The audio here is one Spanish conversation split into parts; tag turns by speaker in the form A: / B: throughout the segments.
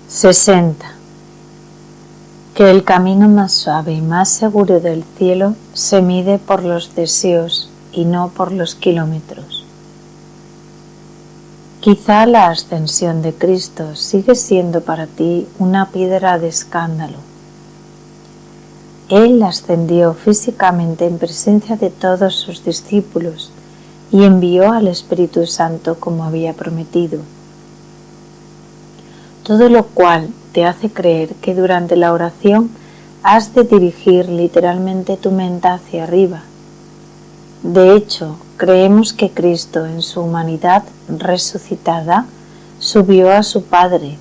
A: 60. Que el camino más suave y más seguro del cielo se mide por los deseos y no por los kilómetros. Quizá la ascensión de Cristo sigue siendo para ti una piedra de escándalo. Él ascendió físicamente en presencia de todos sus discípulos y envió al Espíritu Santo como había prometido. Todo lo cual te hace creer que durante la oración has de dirigir literalmente tu mente hacia arriba. De hecho, creemos que Cristo en su humanidad resucitada subió a su Padre.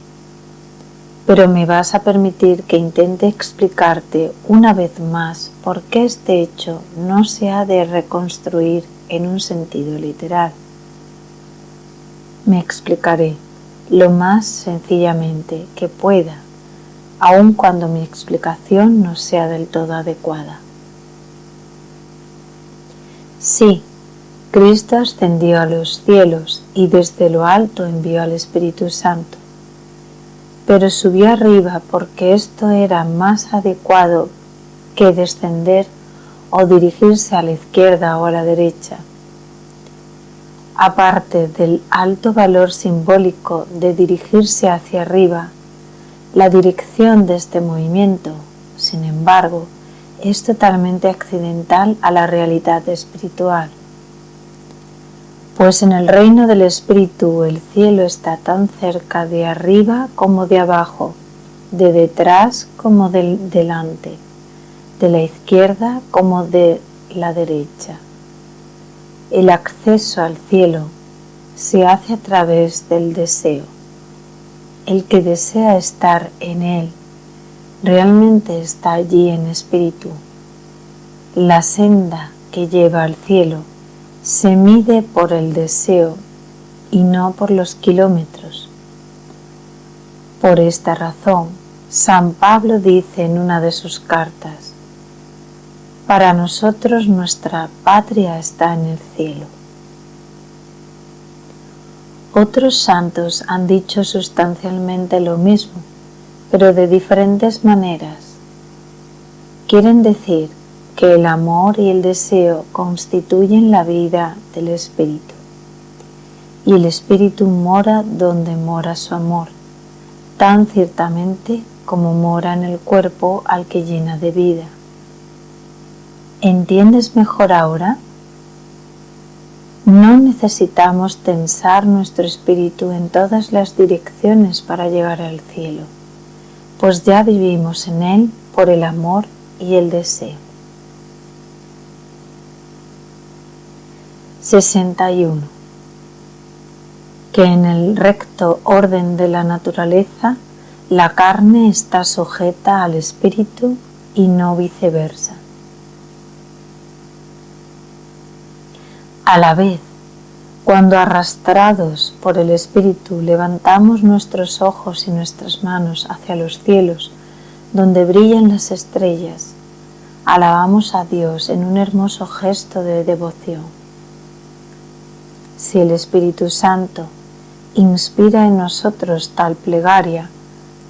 A: Pero me vas a permitir que intente explicarte una vez más por qué este hecho no se ha de reconstruir en un sentido literal. Me explicaré lo más sencillamente que pueda, aun cuando mi explicación no sea del todo adecuada. Sí, Cristo ascendió a los cielos y desde lo alto envió al Espíritu Santo, pero subió arriba porque esto era más adecuado que descender o dirigirse a la izquierda o a la derecha. Aparte del alto valor simbólico de dirigirse hacia arriba, la dirección de este movimiento, sin embargo, es totalmente accidental a la realidad espiritual. Pues en el reino del Espíritu el cielo está tan cerca de arriba como de abajo, de detrás como de delante, de la izquierda como de la derecha. El acceso al cielo se hace a través del deseo. El que desea estar en él realmente está allí en espíritu. La senda que lleva al cielo se mide por el deseo y no por los kilómetros. Por esta razón, San Pablo dice en una de sus cartas: para nosotros nuestra patria está en el cielo. Otros santos han dicho sustancialmente lo mismo, pero de diferentes maneras. Quieren decir que el amor y el deseo constituyen la vida del Espíritu, y el Espíritu mora donde mora su amor, tan ciertamente como mora en el cuerpo al que llena de vida. ¿Entiendes mejor ahora? No necesitamos tensar nuestro espíritu en todas las direcciones para llegar al cielo, pues ya vivimos en él por el amor y el deseo. 61. Que en el recto orden de la naturaleza, la carne está sujeta al espíritu y no viceversa. A la vez, cuando arrastrados por el Espíritu levantamos nuestros ojos y nuestras manos hacia los cielos, donde brillan las estrellas, alabamos a Dios en un hermoso gesto de devoción. Si el Espíritu Santo inspira en nosotros tal plegaria,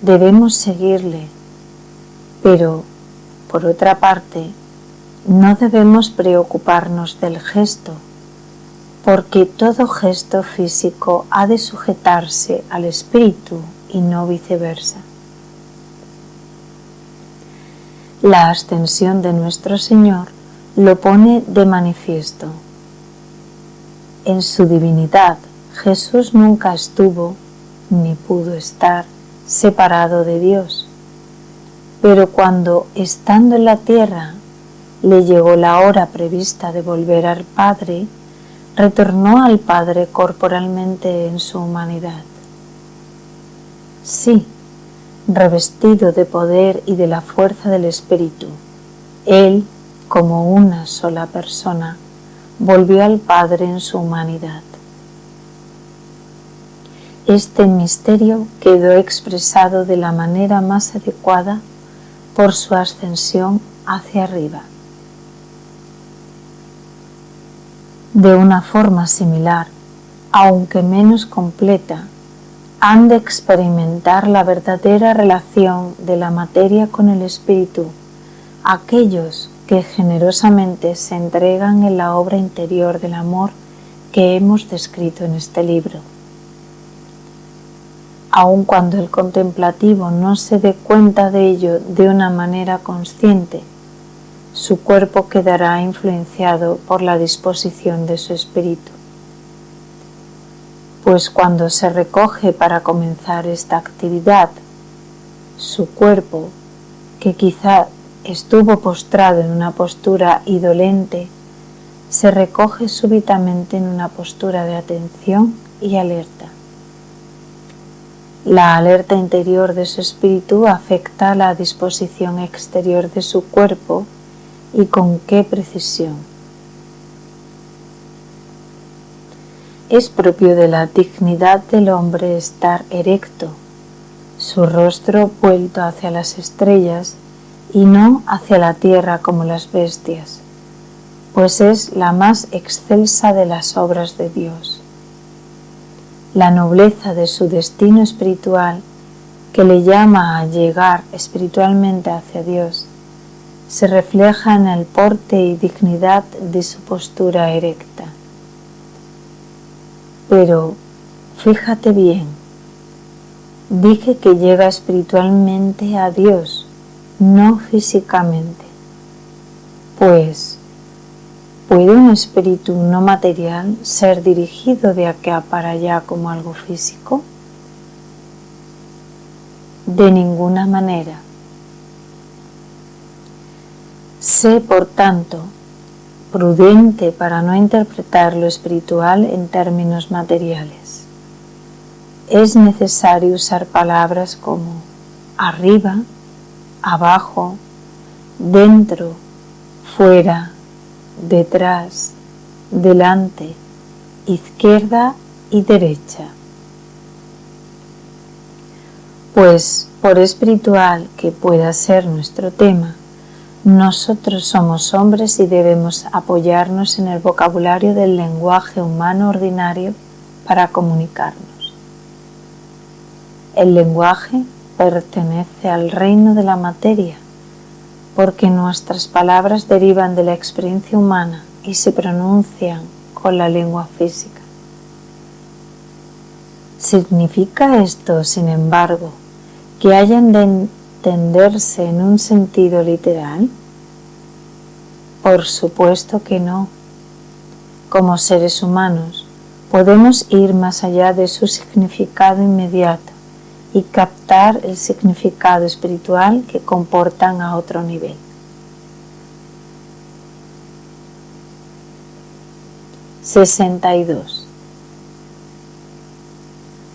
A: debemos seguirle, pero, por otra parte, no debemos preocuparnos del gesto, porque todo gesto físico ha de sujetarse al espíritu y no viceversa. La ascensión de nuestro Señor lo pone de manifiesto. En su divinidad, Jesús nunca estuvo, ni pudo estar, separado de Dios. Pero cuando, estando en la tierra, le llegó la hora prevista de volver al Padre, retornó al Padre corporalmente en su humanidad. Sí, revestido de poder y de la fuerza del Espíritu, Él, como una sola persona, volvió al Padre en su humanidad. Este misterio quedó expresado de la manera más adecuada por su ascensión hacia arriba. De una forma similar, aunque menos completa, han de experimentar la verdadera relación de la materia con el espíritu, aquellos que generosamente se entregan en la obra interior del amor que hemos descrito en este libro. Aun cuando el contemplativo no se dé cuenta de ello de una manera consciente, su cuerpo quedará influenciado por la disposición de su espíritu. Pues cuando se recoge para comenzar esta actividad, su cuerpo, que quizá estuvo postrado en una postura indolente, se recoge súbitamente en una postura de atención y alerta. La alerta interior de su espíritu afecta la disposición exterior de su cuerpo y con qué precisión. Es propio de la dignidad del hombre estar erecto, su rostro vuelto hacia las estrellas y no hacia la tierra como las bestias, pues es la más excelsa de las obras de Dios. La nobleza de su destino espiritual, que le llama a llegar espiritualmente hacia Dios, se refleja en el porte y dignidad de su postura erecta. Pero fíjate bien, dije que llega espiritualmente a Dios, no físicamente. Pues, ¿puede un espíritu no material ser dirigido de acá para allá como algo físico? De ninguna manera. Sé, por tanto, prudente para no interpretar lo espiritual en términos materiales. Es necesario usar palabras como arriba, abajo, dentro, fuera, detrás, delante, izquierda y derecha. Pues, por espiritual que pueda ser nuestro tema, nosotros somos hombres y debemos apoyarnos en el vocabulario del lenguaje humano ordinario para comunicarnos. El lenguaje pertenece al reino de la materia, porque nuestras palabras derivan de la experiencia humana y se pronuncian con la lengua física. ¿Significa esto, sin embargo, que hayan de entenderse en un sentido literal? Por supuesto que no. Como seres humanos, podemos ir más allá de su significado inmediato y captar el significado espiritual que comportan a otro nivel. (62)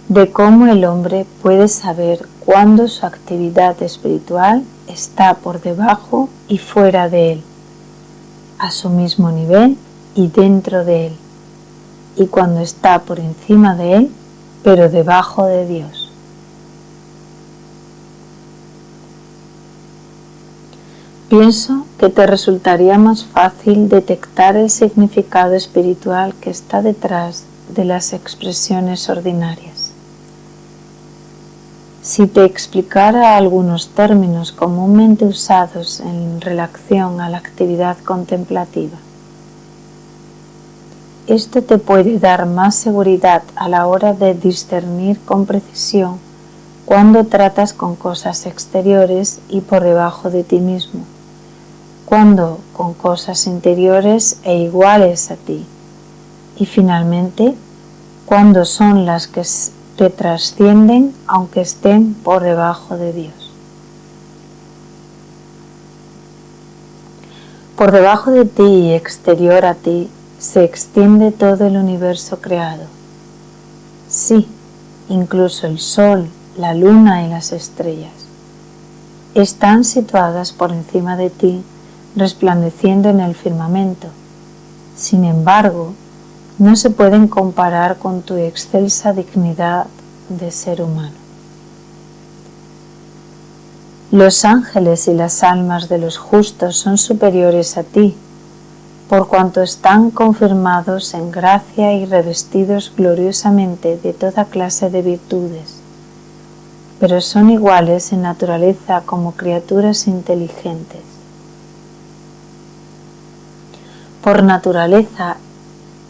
A: De cómo el hombre puede saber cuándo su actividad espiritual está por debajo y fuera de él, a su mismo nivel y dentro de él, y cuando está por encima de él, pero debajo de Dios. Pienso que te resultaría más fácil detectar el significado espiritual que está detrás de las expresiones ordinarias si te explicara algunos términos comúnmente usados en relación a la actividad contemplativa. Esto te puede dar más seguridad a la hora de discernir con precisión cuando tratas con cosas exteriores y por debajo de ti mismo, cuando con cosas interiores e iguales a ti, y finalmente cuando son las que te trascienden aunque estén por debajo de Dios. Por debajo de ti y exterior a ti se extiende todo el universo creado. Sí, incluso el sol, la luna y las estrellas están situadas por encima de ti, resplandeciendo en el firmamento. Sin embargo, no se pueden comparar con tu excelsa dignidad de ser humano. Los ángeles y las almas de los justos son superiores a ti, por cuanto están confirmados en gracia y revestidos gloriosamente de toda clase de virtudes. pero son iguales en naturaleza como criaturas inteligentes. Por naturaleza,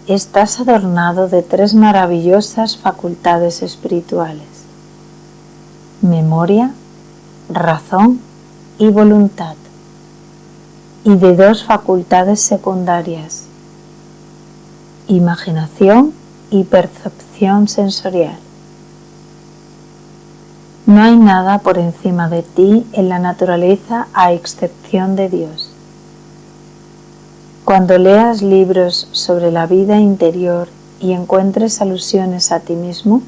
A: estás adornado de 3 maravillosas facultades espirituales: memoria, razón y voluntad, y de 2 facultades secundarias: imaginación y percepción sensorial. No hay nada por encima de ti en la naturaleza a excepción de Dios. Cuando leas libros sobre la vida interior y encuentres alusiones a ti mismo,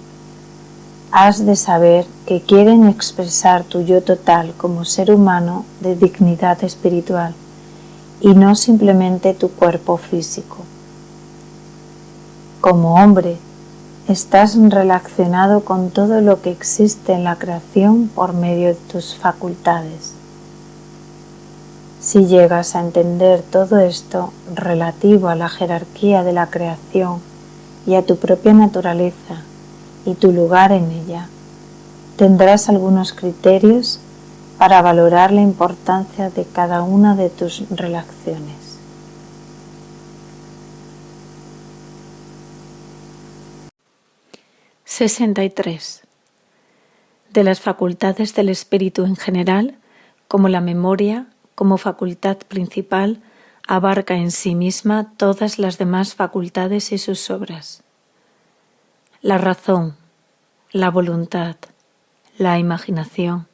A: has de saber que quieren expresar tu yo total como ser humano de dignidad espiritual y no simplemente tu cuerpo físico. Como hombre, estás relacionado con todo lo que existe en la creación por medio de tus facultades. Si llegas a entender todo esto relativo a la jerarquía de la creación y a tu propia naturaleza y tu lugar en ella, tendrás algunos criterios para valorar la importancia de cada una de tus relaciones.
B: (63) De las facultades del espíritu en general, como la memoria, como facultad principal, abarca en sí misma todas las demás facultades y sus obras. La razón, la voluntad, la imaginación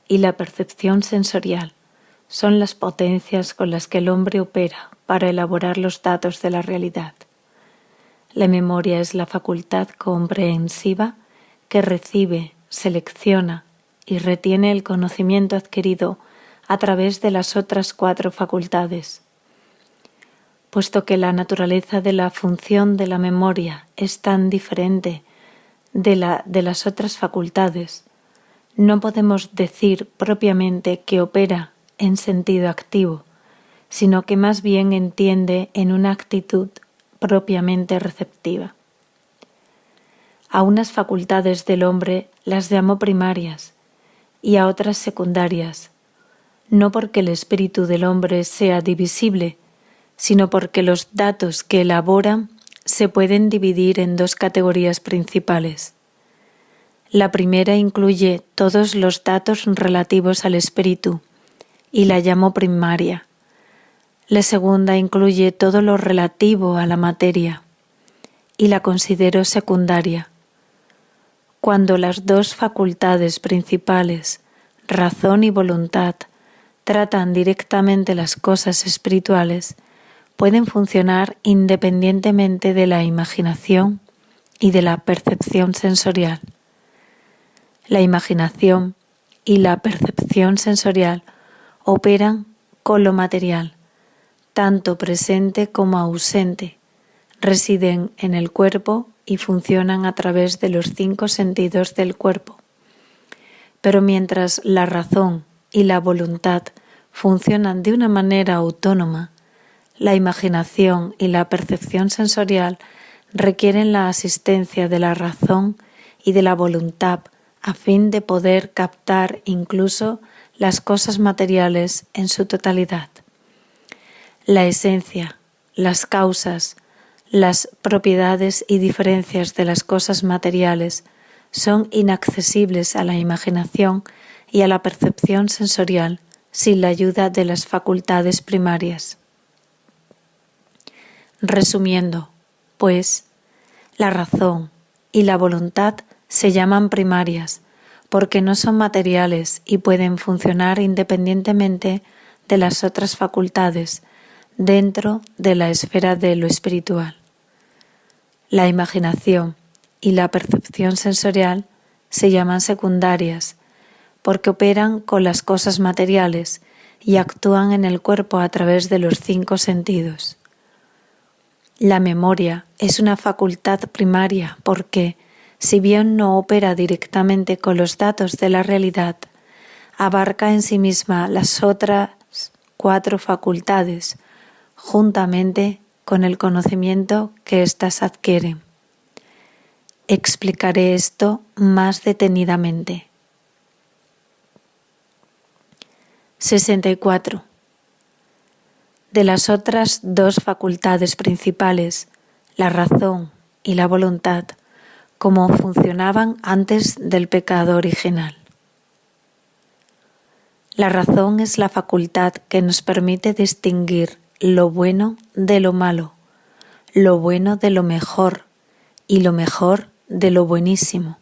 B: y la percepción sensorial son las potencias con las que el hombre opera para elaborar los datos de la realidad. La memoria es la facultad comprensiva que recibe, selecciona y retiene el conocimiento adquirido a través de las otras 4 facultades. Puesto que la naturaleza de la función de la memoria es tan diferente de las otras facultades, no podemos decir propiamente que opera en sentido activo, sino que más bien entiende en una actitud propiamente receptiva. A unas facultades del hombre las llamo primarias y a otras secundarias, no porque el espíritu del hombre sea divisible, sino porque los datos que elabora se pueden dividir en 2 categorías principales. La primera incluye todos los datos relativos al espíritu y la llamo primaria. La segunda incluye todo lo relativo a la materia y la considero secundaria. Cuando las 2 facultades principales, razón y voluntad, tratan directamente las cosas espirituales, pueden funcionar independientemente de la imaginación y de la percepción sensorial. La imaginación y la percepción sensorial operan con lo material, tanto presente como ausente, residen en el cuerpo y funcionan a través de los 5 sentidos del cuerpo. Pero mientras la razón y la voluntad funcionan de una manera autónoma, la imaginación y la percepción sensorial requieren la asistencia de la razón y de la voluntad a fin de poder captar incluso las cosas materiales en su totalidad. La esencia, las causas, las propiedades y diferencias de las cosas materiales son inaccesibles a la imaginación y a la percepción sensorial sin la ayuda de las facultades primarias. Resumiendo, pues, la razón y la voluntad se llaman primarias porque no son materiales y pueden funcionar independientemente de las otras facultades dentro de la esfera de lo espiritual. La imaginación y la percepción sensorial se llaman secundarias porque operan con las cosas materiales y actúan en el cuerpo a través de los 5 sentidos. La memoria es una facultad primaria porque, si bien no opera directamente con los datos de la realidad, abarca en sí misma las otras 4 facultades, juntamente con el conocimiento que éstas adquieren. Explicaré esto más detenidamente. 64. De las otras dos facultades principales, la razón y la voluntad, cómo funcionaban antes del pecado original. La razón es la facultad que nos permite distinguir lo bueno de lo malo, lo bueno de lo mejor y lo mejor de lo buenísimo,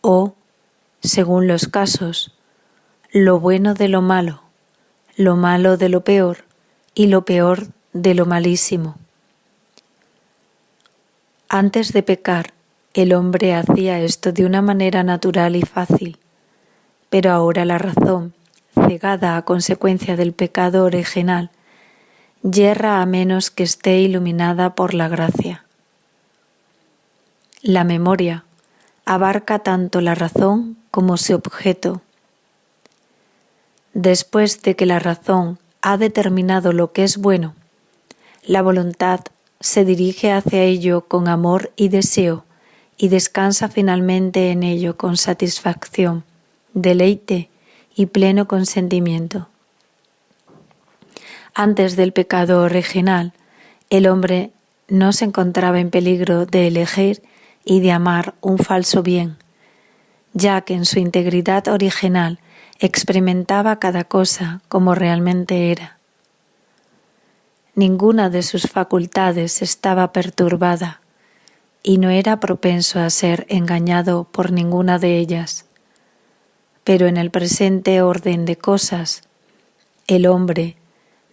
B: o, según los casos, lo bueno de lo malo de lo peor y lo peor de lo malísimo. Antes de pecar, el hombre hacía esto de una manera natural y fácil, pero ahora la razón, cegada a consecuencia del pecado original, yerra a menos que esté iluminada por la gracia. La memoria abarca tanto la razón como su objeto. Después de que la razón ha determinado lo que es bueno, la voluntad se dirige hacia ello con amor y deseo y descansa finalmente en ello con satisfacción, deleite y pleno consentimiento. Antes del pecado original, el hombre no se encontraba en peligro de elegir y de amar un falso bien, ya que en su integridad original experimentaba cada cosa como realmente era. Ninguna de sus facultades estaba perturbada y no era propenso a ser engañado por ninguna de ellas. Pero en el presente orden de cosas, el hombre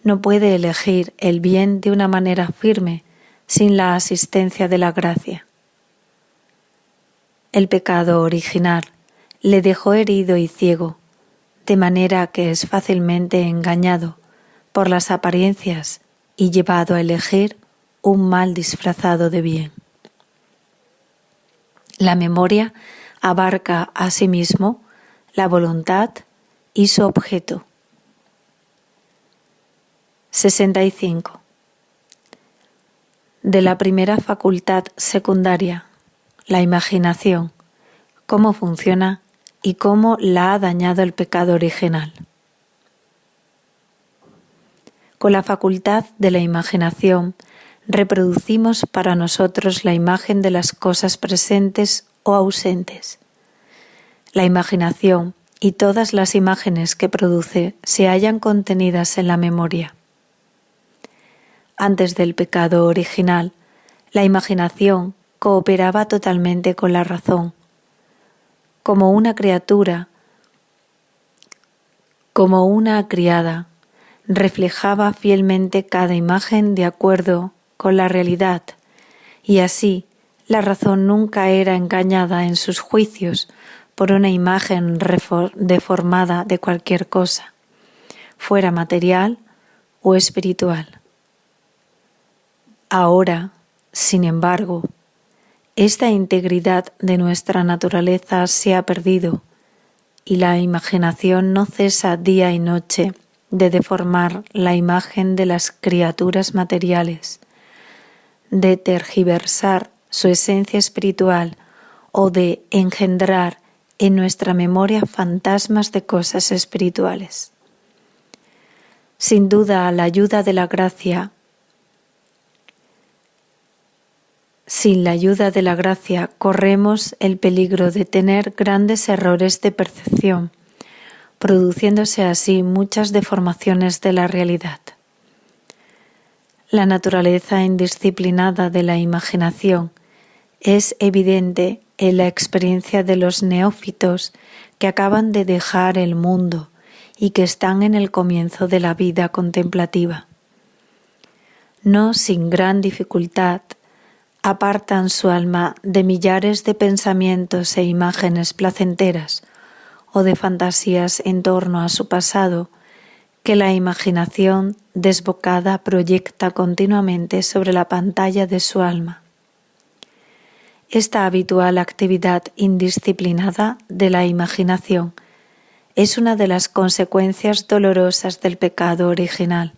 B: no puede elegir el bien de una manera firme sin la asistencia de la gracia. El pecado original le dejó herido y ciego, de manera que es fácilmente engañado por las apariencias y llevado a elegir un mal disfrazado de bien. La memoria abarca asimismo la voluntad y su objeto. 65. De la primera facultad secundaria, la imaginación, cómo funciona y cómo la ha dañado el pecado original. Con la facultad de la imaginación reproducimos para nosotros la imagen de las cosas presentes o ausentes. La imaginación y todas las imágenes que produce se hallan contenidas en la memoria. Antes del pecado original, la imaginación cooperaba totalmente con la razón. Como una criada, reflejaba fielmente cada imagen de acuerdo con la realidad, y así la razón nunca era engañada en sus juicios por una imagen deformada de cualquier cosa, fuera material o espiritual. Ahora, sin embargo, esta integridad de nuestra naturaleza se ha perdido y la imaginación no cesa día y noche de deformar la imagen de las criaturas materiales, de tergiversar su esencia espiritual o de engendrar en nuestra memoria fantasmas de cosas espirituales. Sin duda, sin la ayuda de la gracia, corremos el peligro de tener grandes errores de percepción, produciéndose así muchas deformaciones de la realidad. La naturaleza indisciplinada de la imaginación es evidente en la experiencia de los neófitos que acaban de dejar el mundo y que están en el comienzo de la vida contemplativa. No sin gran dificultad apartan su alma de millares de pensamientos e imágenes placenteras o de fantasías en torno a su pasado que la imaginación desbocada proyecta continuamente sobre la pantalla de su alma. Esta habitual actividad indisciplinada de la imaginación es una de las consecuencias dolorosas del pecado original.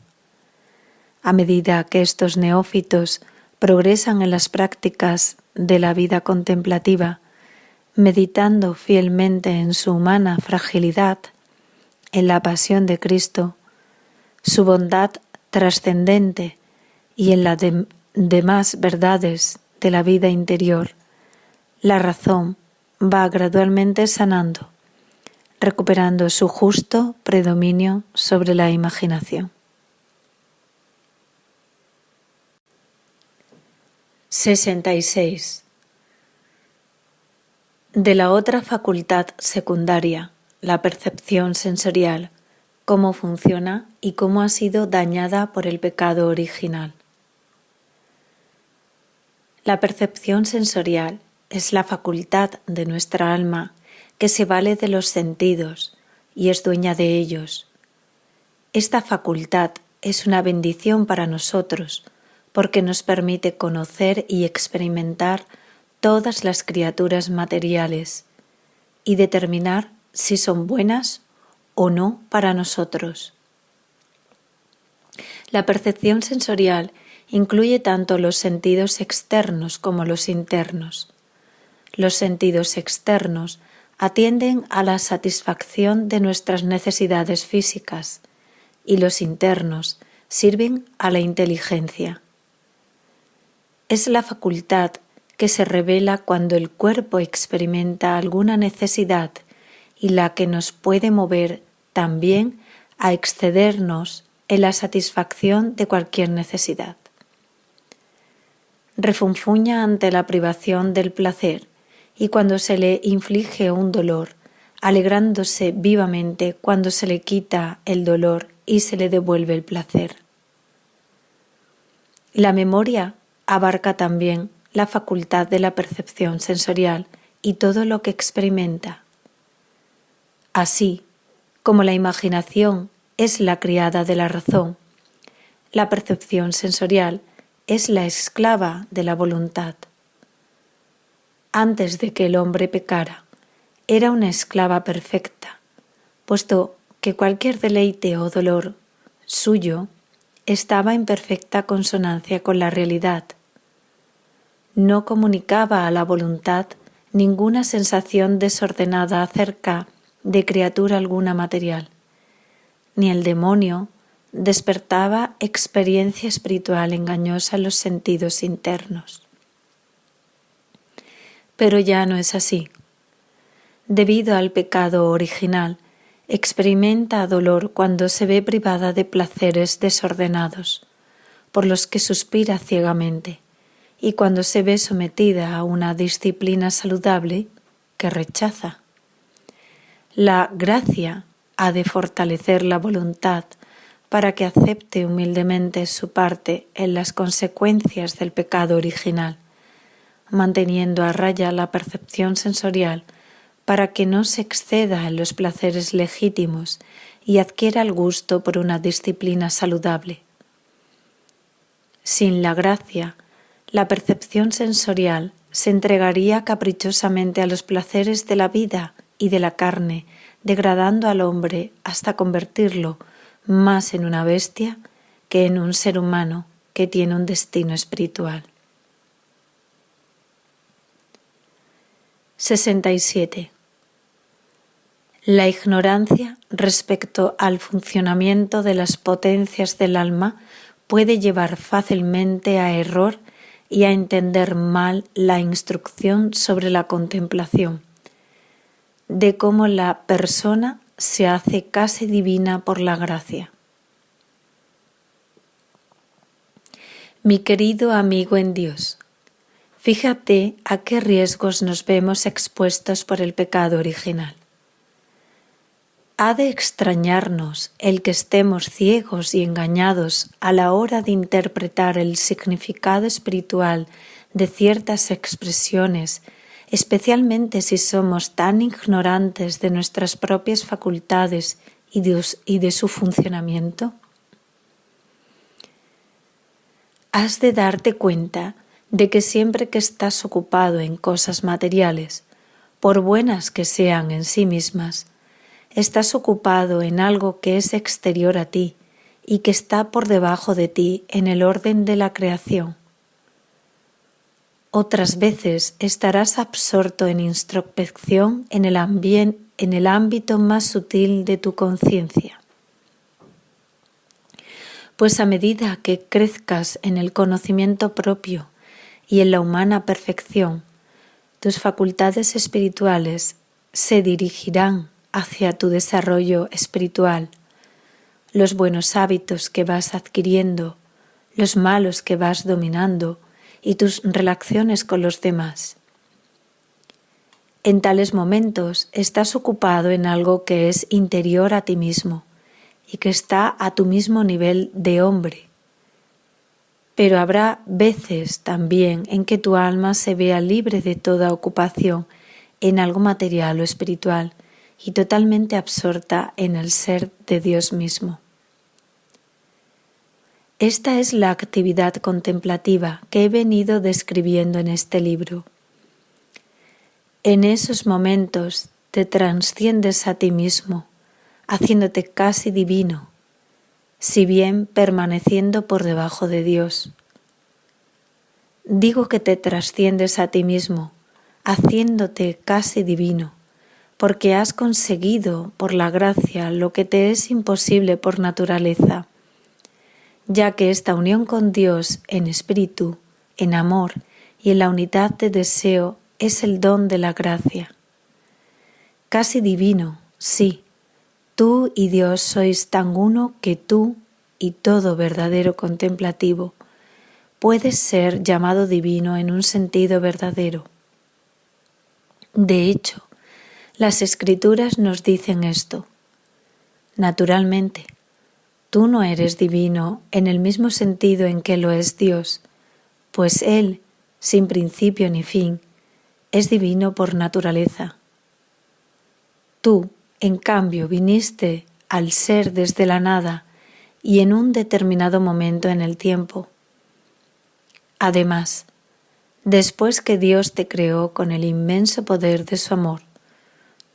B: A medida que estos neófitos progresan en las prácticas de la vida contemplativa, meditando fielmente en su humana fragilidad, en la pasión de Cristo, su bondad trascendente y en las demás verdades de la vida interior, la razón va gradualmente sanando, recuperando su justo predominio sobre la imaginación. 66. De la otra facultad secundaria, la percepción sensorial, cómo funciona y cómo ha sido dañada por el pecado original. La percepción sensorial es la facultad de nuestra alma que se vale de los sentidos y es dueña de ellos. Esta facultad es una bendición para nosotros porque nos permite conocer y experimentar todas las criaturas materiales y determinar si son buenas o no para nosotros. La percepción sensorial incluye tanto los sentidos externos como los internos. Los sentidos externos atienden a la satisfacción de nuestras necesidades físicas y los internos sirven a la inteligencia. Es la facultad que se revela cuando el cuerpo experimenta alguna necesidad y la que nos puede mover también a excedernos en la satisfacción de cualquier necesidad. Refunfuña ante la privación del placer y cuando se le inflige un dolor, alegrándose vivamente cuando se le quita el dolor y se le devuelve el placer. La memoria abarca también la facultad de la percepción sensorial y todo lo que experimenta. Así como la imaginación es la criada de la razón, la percepción sensorial es la esclava de la voluntad. Antes de que el hombre pecara, era una esclava perfecta, puesto que cualquier deleite o dolor suyo estaba en perfecta consonancia con la realidad. No comunicaba a la voluntad ninguna sensación desordenada acerca de criatura alguna material, ni el demonio despertaba experiencia espiritual engañosa en los sentidos internos. Pero ya no es así. Debido al pecado original, experimenta dolor cuando se ve privada de placeres desordenados, por los que suspira ciegamente, y cuando se ve sometida a una disciplina saludable que rechaza. La gracia ha de fortalecer la voluntad para que acepte humildemente su parte en las consecuencias del pecado original, manteniendo a raya la percepción sensorial para que no se exceda en los placeres legítimos y adquiera el gusto por una disciplina saludable. Sin la gracia, la percepción sensorial se entregaría caprichosamente a los placeres de la vida y de la carne, degradando al hombre hasta convertirlo más en una bestia que en un ser humano que tiene un destino espiritual. 67. La ignorancia respecto al funcionamiento de las potencias del alma puede llevar fácilmente a error y a entender mal la instrucción sobre la contemplación, de cómo la persona se hace casi divina por la gracia. Mi querido amigo en Dios, fíjate a qué riesgos nos vemos expuestos por el pecado original. Ha de extrañarnos el que estemos ciegos y engañados a la hora de interpretar el significado espiritual de ciertas expresiones, especialmente si somos tan ignorantes de nuestras propias facultades y de su funcionamiento. Has de darte cuenta de que siempre que estás ocupado en cosas materiales, por buenas que sean en sí mismas, estás ocupado en algo que es exterior a ti y que está por debajo de ti en el orden de la creación. Otras veces estarás absorto en introspección en el en el ámbito más sutil de tu conciencia. Pues a medida que crezcas en el conocimiento propio y en la humana perfección, tus facultades espirituales se dirigirán hacia tu desarrollo espiritual. Los buenos hábitos que vas adquiriendo, los malos que vas dominando y tus relaciones con los demás. En tales momentos estás ocupado en algo que es interior a ti mismo y que está a tu mismo nivel de hombre. Pero habrá veces también en que tu alma se vea libre de toda ocupación en algo material o espiritual y totalmente absorta en el ser de Dios mismo. Esta es la actividad contemplativa que he venido describiendo en este libro. En esos momentos te transciendes a ti mismo, haciéndote casi divino, si bien permaneciendo por debajo de Dios. Digo que te trasciendes a ti mismo, haciéndote casi divino, porque has conseguido por la gracia lo que te es imposible por naturaleza, ya que esta unión con Dios en espíritu, en amor y en la unidad de deseo es el don de la gracia. Casi divino, sí. Tú y Dios sois tan uno que tú y todo verdadero contemplativo puedes ser llamado divino en un sentido verdadero. De hecho, las Escrituras nos dicen esto. Naturalmente, tú no eres divino en el mismo sentido en que lo es Dios, pues Él, sin principio ni fin, es divino por naturaleza. Tú, en cambio, viniste al ser desde la nada y en un determinado momento en el tiempo. Además, después que Dios te creó con el inmenso poder de su amor,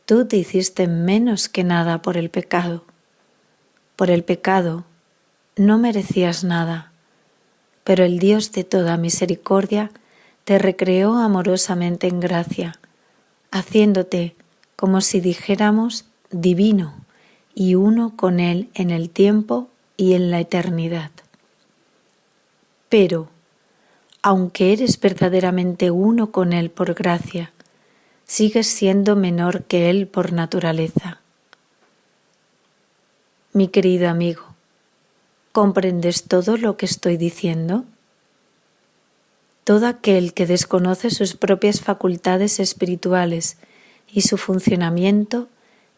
B: tú te hiciste menos que nada por el pecado. Por el pecado no merecías nada, pero el Dios de toda misericordia te recreó amorosamente en gracia, haciéndote, como si dijéramos, divino y uno con Él en el tiempo y en la eternidad. Pero, aunque eres verdaderamente uno con Él por gracia, sigues siendo menor que Él por naturaleza. Mi querido amigo, ¿comprendes todo lo que estoy diciendo? Todo aquel que desconoce sus propias facultades espirituales y su funcionamiento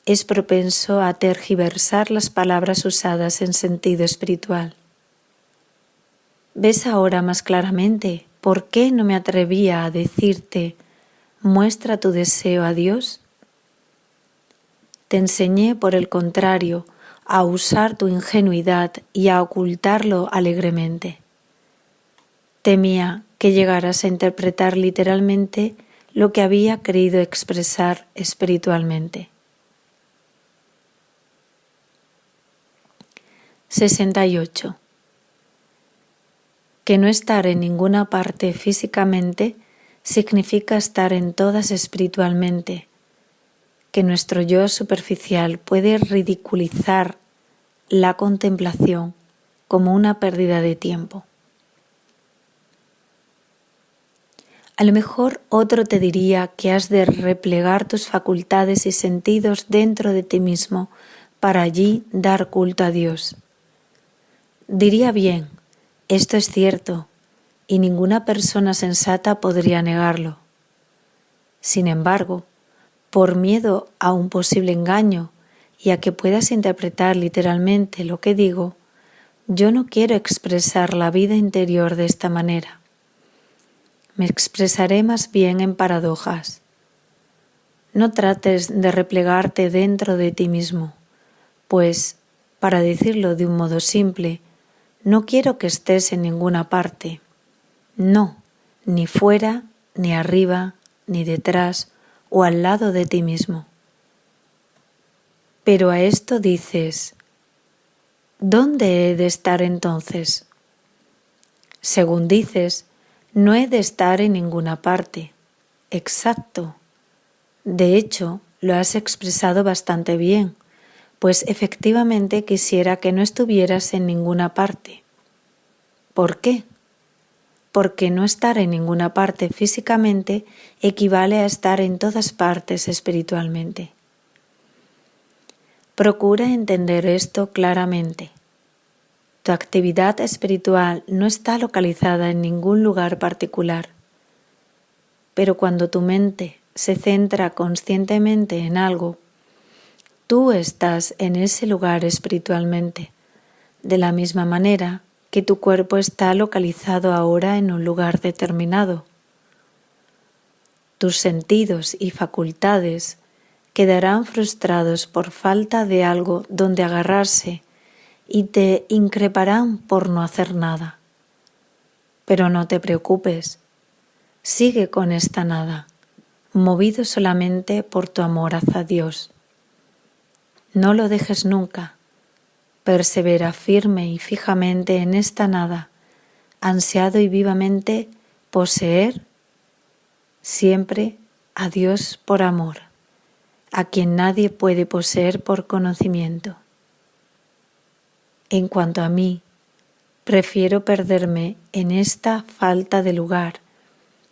B: es propenso a tergiversar las palabras usadas en sentido espiritual. ¿Ves ahora más claramente por qué no me atrevía a decirte «muestra tu deseo a Dios»? Te enseñé, por el contrario, a usar tu ingenuidad y a ocultarlo alegremente. Temía que llegaras a interpretar literalmente lo que había querido expresar espiritualmente. 68. Que no estar en ninguna parte físicamente significa estar en todas espiritualmente, que nuestro yo superficial puede ridiculizar la contemplación como una pérdida de tiempo. A lo mejor otro te diría que has de replegar tus facultades y sentidos dentro de ti mismo para allí dar culto a Dios. Diría bien, esto es cierto, y ninguna persona sensata podría negarlo. Sin embargo, por miedo a un posible engaño y a que puedas interpretar literalmente lo que digo, yo no quiero expresar la vida interior de esta manera. Me expresaré más bien en paradojas. No trates de replegarte dentro de ti mismo, pues, para decirlo de un modo simple, no quiero que estés en ninguna parte. No, ni fuera, ni arriba, ni detrás o al lado de ti mismo. Pero a esto dices, ¿dónde he de estar entonces? Según dices, no he de estar en ninguna parte. Exacto. De hecho, lo has expresado bastante bien, pues efectivamente quisiera que no estuvieras en ninguna parte. ¿Por qué? Porque no estar en ninguna parte físicamente equivale a estar en todas partes espiritualmente. Procura entender esto claramente. Tu actividad espiritual no está localizada en ningún lugar particular, pero cuando tu mente se centra conscientemente en algo, tú estás en ese lugar espiritualmente, de la misma manera que tu cuerpo está localizado ahora en un lugar determinado. Tus sentidos y facultades quedarán frustrados por falta de algo donde agarrarse y te increparán por no hacer nada. Pero no te preocupes, sigue con esta nada, movido solamente por tu amor hacia Dios. No lo dejes nunca, persevera firme y fijamente en esta nada, ansiado y vivamente poseer siempre a Dios por amor, a quien nadie puede poseer por conocimiento. En cuanto a mí, prefiero perderme en esta falta de lugar,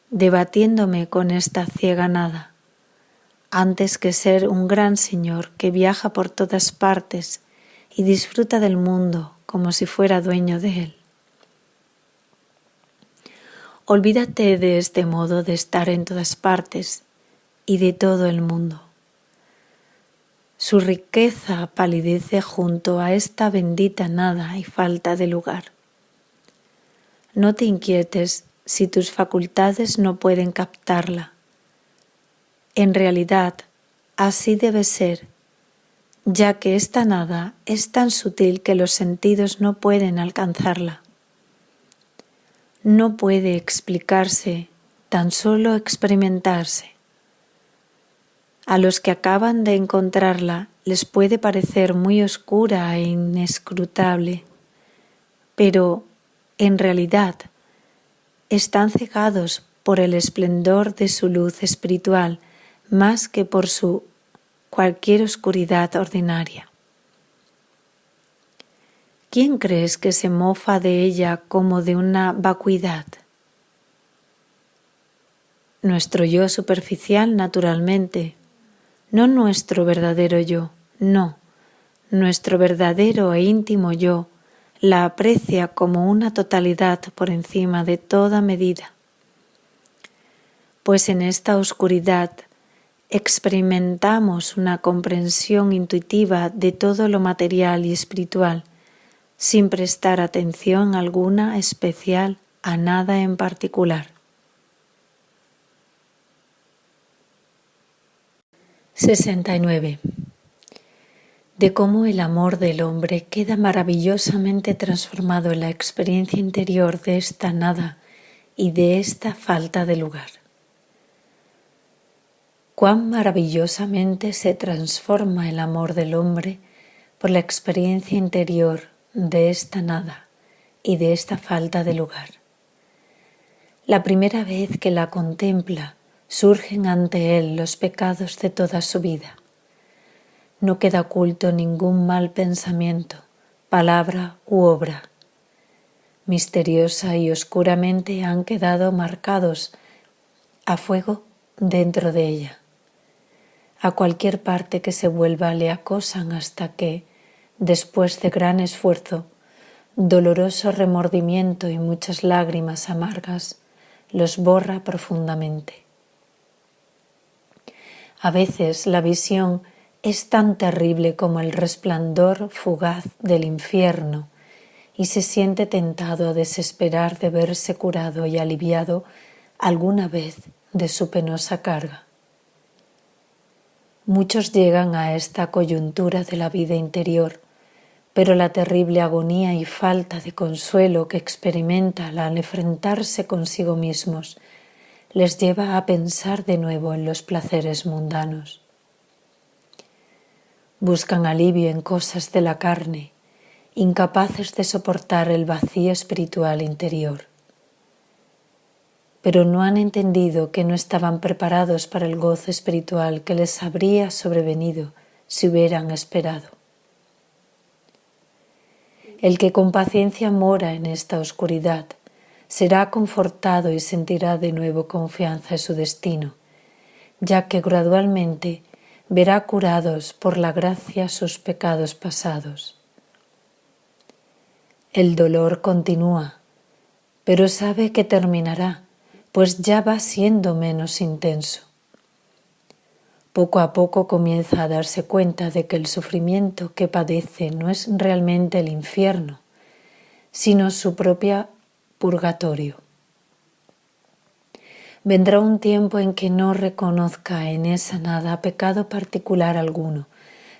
B: debatiéndome con esta ciega nada, antes que ser un gran señor que viaja por todas partes y disfruta del mundo como si fuera dueño de él. Olvídate de este modo de estar en todas partes y de todo el mundo. Su riqueza palidece junto a esta bendita nada y falta de lugar. No te inquietes si tus facultades no pueden captarla. En realidad, así debe ser, ya que esta nada es tan sutil que los sentidos no pueden alcanzarla. No puede explicarse, tan solo experimentarse. A los que acaban de encontrarla les puede parecer muy oscura e inescrutable, pero en realidad están cegados por el esplendor de su luz espiritual más que por su cualquier oscuridad ordinaria. ¿Quién crees que se mofa de ella como de una vacuidad? Nuestro yo superficial, naturalmente, no nuestro verdadero yo, no, nuestro verdadero e íntimo yo la aprecia como una totalidad por encima de toda medida. Pues en esta oscuridad experimentamos una comprensión intuitiva de todo lo material y espiritual, sin prestar atención alguna especial a nada en particular. 69. De cómo el amor del hombre queda maravillosamente transformado en la experiencia interior de esta nada y de esta falta de lugar. Cuán maravillosamente se transforma el amor del hombre por la experiencia interior de esta nada y de esta falta de lugar. La primera vez que la contempla, surgen ante él los pecados de toda su vida. No queda oculto ningún mal pensamiento, palabra u obra. Misteriosa y oscuramente han quedado marcados a fuego dentro de ella. A cualquier parte que se vuelva le acosan hasta que, después de gran esfuerzo, doloroso remordimiento y muchas lágrimas amargas, los borra profundamente. A veces la visión es tan terrible como el resplandor fugaz del infierno y se siente tentado a desesperar de verse curado y aliviado alguna vez de su penosa carga. Muchos llegan a esta coyuntura de la vida interior, pero la terrible agonía y falta de consuelo que experimentan al enfrentarse consigo mismos les lleva a pensar de nuevo en los placeres mundanos. Buscan alivio en cosas de la carne, incapaces de soportar el vacío espiritual interior.
A: pero no han entendido que no estaban preparados para el gozo espiritual que les habría sobrevenido si hubieran esperado. El que con paciencia mora en esta oscuridad será confortado y sentirá de nuevo confianza en su destino, ya que gradualmente verá curados por la gracia sus pecados pasados. El dolor continúa, pero sabe que terminará, pues ya va siendo menos intenso. Poco a poco comienza a darse cuenta de que el sufrimiento que padece no es realmente el infierno, sino su propio purgatorio. Vendrá un tiempo en que no reconozca en esa nada pecado particular alguno,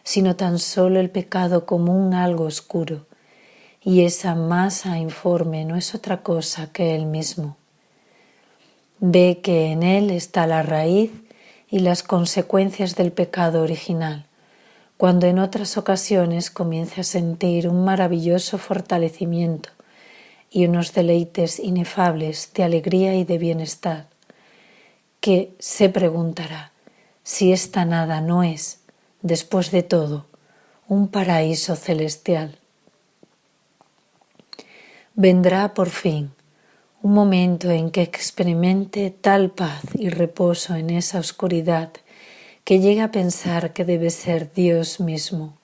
A: sino tan solo el pecado como un algo oscuro, y esa masa informe no es otra cosa que él mismo. Ve que en él está la raíz y las consecuencias del pecado original, cuando en otras ocasiones comienza a sentir un maravilloso fortalecimiento y unos deleites inefables de alegría y de bienestar, que se preguntará si esta nada no es, después de todo, un paraíso celestial. Vendrá por fin un momento en que experimente tal paz y reposo en esa oscuridad que llega a pensar que debe ser Dios mismo.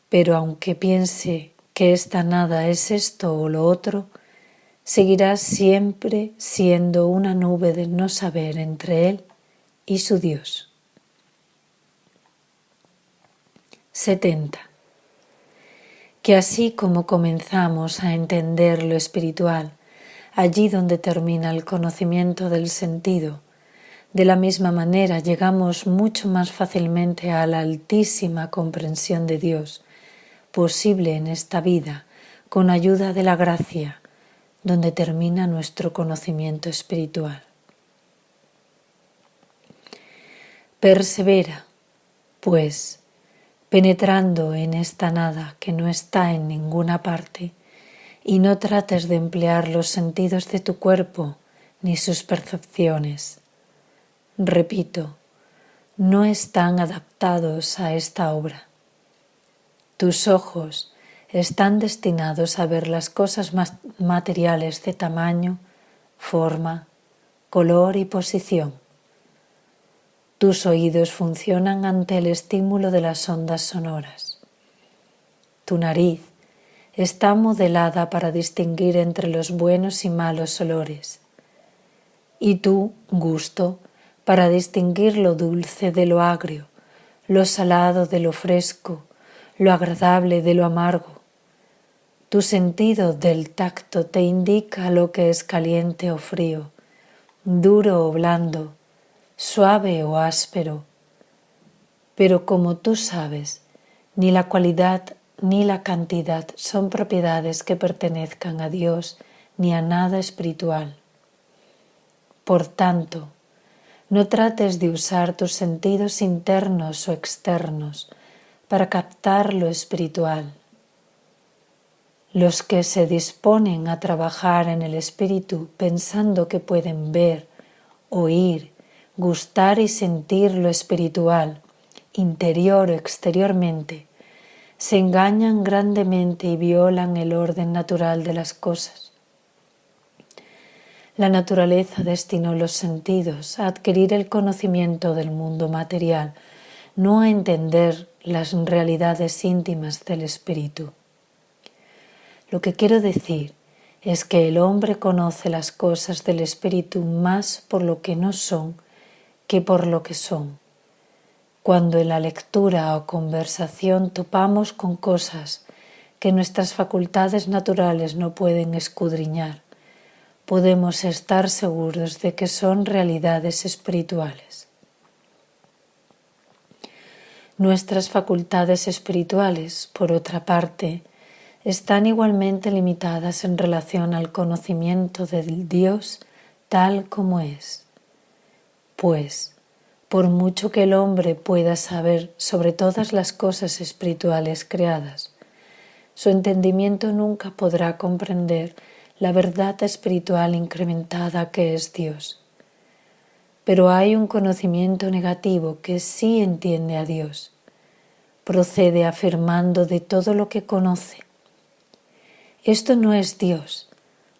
A: Pero aunque piense que esta nada es esto o lo otro, seguirá siempre siendo una nube del no saber entre él y su Dios. 70. Que así como comenzamos a entender lo espiritual, allí donde termina el conocimiento del sentido, de la misma manera llegamos mucho más fácilmente a la altísima comprensión de Dios, posible en esta vida, con ayuda de la gracia, donde termina nuestro conocimiento espiritual. Persevera, pues, penetrando en esta nada que no está en ninguna parte, y no trates de emplear los sentidos de tu cuerpo ni sus percepciones. Repito, no están adaptados a esta obra. Tus ojos están destinados a ver las cosas más materiales de tamaño, forma, color y posición. Tus oídos funcionan ante el estímulo de las ondas sonoras. Tu nariz está modelada para distinguir entre los buenos y malos olores, y tu gusto para distinguir lo dulce de lo agrio, lo salado de lo fresco, lo agradable de lo amargo. Tu sentido del tacto te indica lo que es caliente o frío, duro o blando, suave o áspero. Pero como tú sabes, ni la cualidad ni la cantidad son propiedades que pertenezcan a Dios ni a nada espiritual. Por tanto, no trates de usar tus sentidos internos o externos para captar lo espiritual. Los que se disponen a trabajar en el espíritu pensando que pueden ver, oír, gustar y sentir lo espiritual, interior o exteriormente, se engañan grandemente y violan el orden natural de las cosas. La naturaleza destinó los sentidos a adquirir el conocimiento del mundo material, no a entender las realidades íntimas del espíritu. Lo que quiero decir es que el hombre conoce las cosas del espíritu más por lo que no son que por lo que son. Cuando en la lectura o conversación topamos con cosas que nuestras facultades naturales no pueden escudriñar, podemos estar seguros de que son realidades espirituales. Nuestras facultades espirituales, por otra parte, están igualmente limitadas en relación al conocimiento del Dios tal como es. Pues, por mucho que el hombre pueda saber sobre todas las cosas espirituales creadas, su entendimiento nunca podrá comprender la verdad espiritual incrementada que es Dios. Pero hay un conocimiento negativo que sí entiende a Dios. Procede afirmando de todo lo que conoce: esto no es Dios,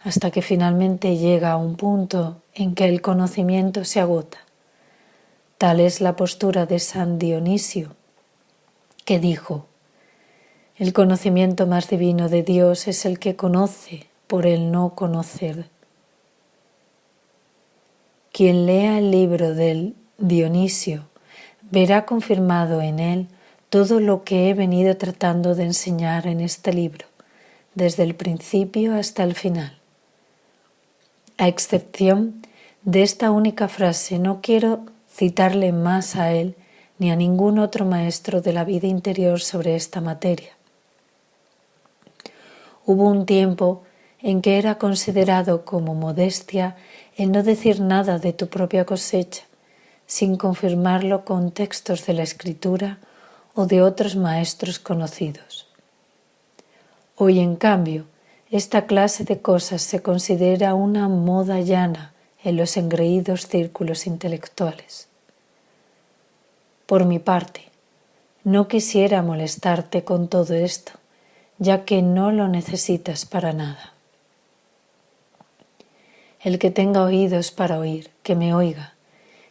A: hasta que finalmente llega a un punto en que el conocimiento se agota. Tal es la postura de San Dionisio, que dijo: el conocimiento más divino de Dios es el que conoce por el no conocer. Quien lea el libro del Dionisio verá confirmado en él todo lo que he venido tratando de enseñar en este libro, desde el principio hasta el final. A excepción de esta única frase, no quiero citarle más a él ni a ningún otro maestro de la vida interior sobre esta materia. Hubo un tiempo en que era considerado como modestia el no decir nada de tu propia cosecha, sin confirmarlo con textos de la Escritura o de otros maestros conocidos. Hoy, en cambio, esta clase de cosas se considera una moda llana en los engreídos círculos intelectuales. Por mi parte, no quisiera molestarte con todo esto, ya que no lo necesitas para nada. El que tenga oídos para oír, que me oiga,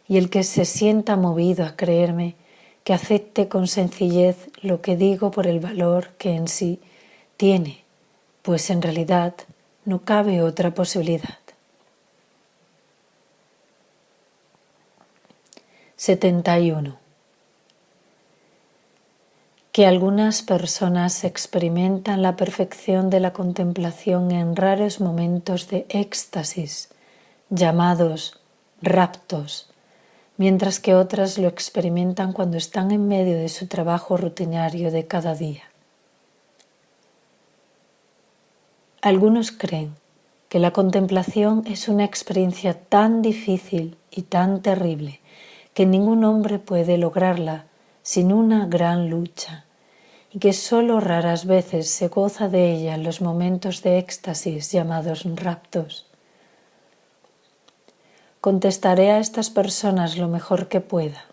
A: y el que se sienta movido a creerme, que acepte con sencillez lo que digo por el valor que en sí tiene, pues en realidad no cabe otra posibilidad. 71. Que algunas personas experimentan la perfección de la contemplación en raros momentos de éxtasis, llamados raptos, mientras que otras lo experimentan cuando están en medio de su trabajo rutinario de cada día. Algunos creen que la contemplación es una experiencia tan difícil y tan terrible que ningún hombre puede lograrla sin una gran lucha, y que solo raras veces se goza de ella en los momentos de éxtasis llamados raptos. Contestaré a estas personas lo mejor que pueda.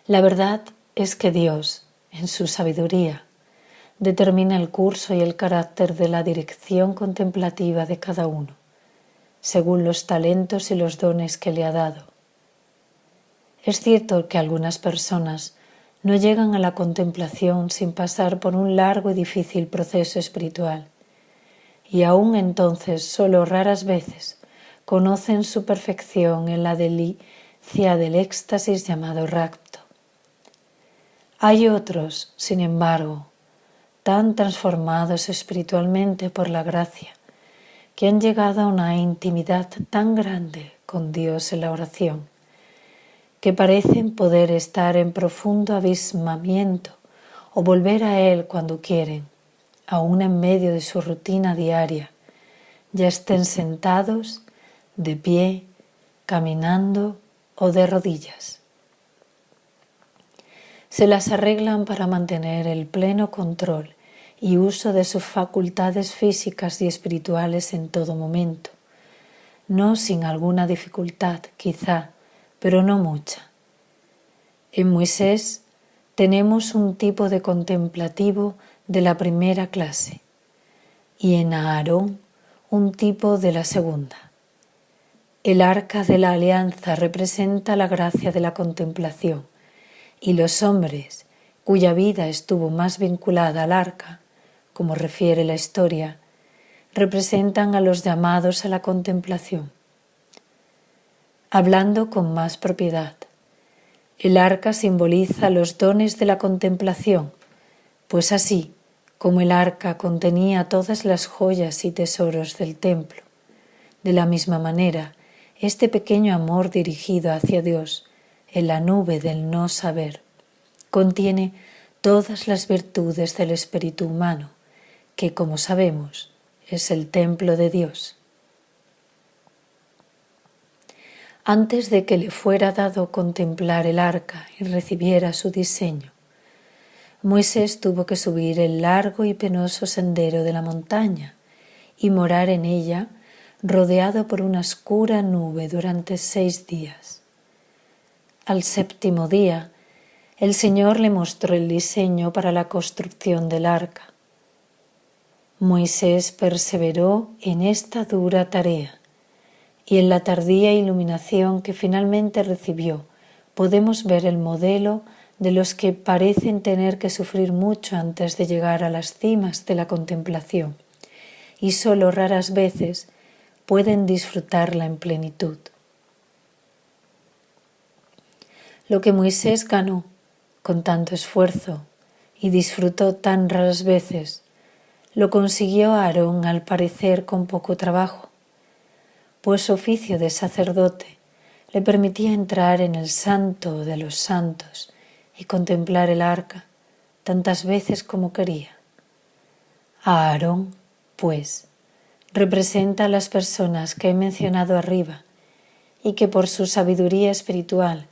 A: La verdad es que Dios, en su sabiduría, determina el curso y el carácter de la dirección contemplativa de cada uno, según los talentos y los dones que le ha dado. Es cierto que algunas personas no llegan a la contemplación sin pasar por un largo y difícil proceso espiritual, y aún entonces solo raras veces conocen su perfección en la delicia del éxtasis llamado rapto. Hay otros, sin embargo, tan transformados espiritualmente por la gracia, que han llegado a una intimidad tan grande con Dios en la oración, que parecen poder estar en profundo abismamiento o volver a Él cuando quieren, aún en medio de su rutina diaria, ya estén sentados, de pie, caminando o de rodillas. Se las arreglan para mantener el pleno control y uso de sus facultades físicas y espirituales en todo momento, no sin alguna dificultad, quizá, pero no mucha. En Moisés tenemos un tipo de contemplativo de la primera clase y en Aarón un tipo de la segunda. El arca de la alianza representa la gracia de la contemplación y los hombres cuya vida estuvo más vinculada al arca, como refiere la historia, representan a los llamados a la contemplación. Hablando con más propiedad, el arca simboliza los dones de la contemplación, pues así como el arca contenía todas las joyas y tesoros del templo, de la misma manera, este pequeño amor dirigido hacia Dios, en la nube del no saber, contiene todas las virtudes del espíritu humano, que, como sabemos, es el templo de Dios. Antes de que le fuera dado contemplar el arca y recibiera su diseño, Moisés tuvo que subir el largo y penoso sendero de la montaña y morar en ella, rodeado por una oscura nube durante 6 días. Al 7º día, el Señor le mostró el diseño para la construcción del arca. Moisés perseveró en esta dura tarea, y en la tardía iluminación que finalmente recibió, podemos ver el modelo de los que parecen tener que sufrir mucho antes de llegar a las cimas de la contemplación, y solo raras veces pueden disfrutarla en plenitud. Lo que Moisés ganó con tanto esfuerzo y disfrutó tan raras veces, lo consiguió Aarón al parecer con poco trabajo, pues su oficio de sacerdote le permitía entrar en el santo de los santos y contemplar el arca tantas veces como quería. A Aarón, pues, representa a las personas que he mencionado arriba y que por su sabiduría espiritual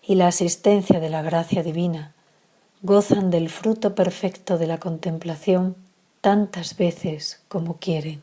A: y la asistencia de la gracia divina gozan del fruto perfecto de la contemplación tantas veces como quieren.